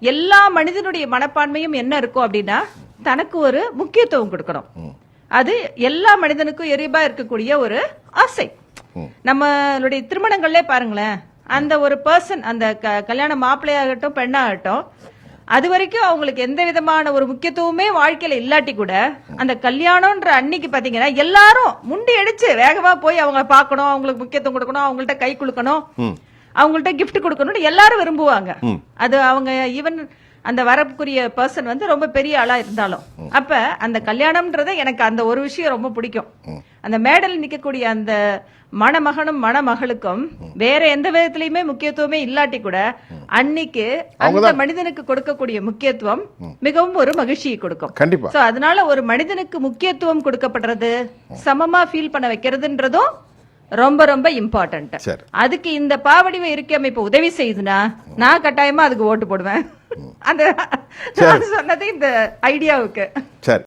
எல்லா மனிதனுடைய மனப்பான்மையும் என்ன இருக்கும் அப்படின்னா தனக்கு ஒரு முக்கியத்துவம் கொடுக்கணும். அது எல்லா மனிதனுக்கும் இயல்பா இருக்கக்கூடிய ஒரு ஆசை. நம்மளுடைய திருமணங்கள்ல பாருங்களேன், அந்த ஒரு பர்சன், அந்த கல்யாண மாப்பிள்ளையாகட்டும் பெண்ணாகட்டும், அது வரைக்கும் அவங்களுக்கு எந்த விதமான ஒரு முக்கியத்துவமே வாழ்க்கையில இல்லாட்டி கூட அந்த கல்யாணம்ன்ற அன்னைக்கு பாத்தீங்கன்னா எல்லாரும் முண்டி அடிச்சு வேகமா போய் அவங்க பார்க்கணும், அவங்களுக்கு முக்கியத்துவம் கொடுக்கணும், அவங்கள்ட்ட கை குலுக்கணும், அவங்கள்ட்ட கிஃப்ட் கொடுக்கணும்னு எல்லாரும் விரும்புவாங்க. அது அவங்க ஈவன் அந்த வரப்புக்குரிய பர்சன் வந்து ரொம்ப பெரிய ஆளா இருந்தாலும். அப்ப அந்த கல்யாணம்ன்றத எனக்கு அந்த ஒரு விஷயம் ரொம்ப பிடிக்கும். அந்த மேடல் நிக்கக்கூடிய அந்த மணமகனும் மணமகளுக்கும் வேற எந்த விதத்திலயுமே முக்கியத்துவமே இல்லாட்டி கூட அன்னைக்கு அந்த மனிதனுக்கு கொடுக்கக்கூடிய முக்கியத்துவம் மிகவும் ஒரு மகிழ்ச்சியை கொடுக்கும். கண்டிப்பா. சோ அதனால ஒரு மனிதனுக்கு முக்கியத்துவம் கொடுக்கப்படுறது, சமமா ஃபீல் பண்ண வைக்கிறதுன்றதும் ரொம்ப ரொம்ப இம்பார்ட்டன்ட். அதுக்கு இந்த பாவடிவ இருக்கை அமைப்பு உதவி செய்யுதுன்னா நான் கட்டாயமா அதுக்கு ஓட்டு போடுவேன். அந்த சொன்னது இந்த ஐடியாவுக்கு. சரி.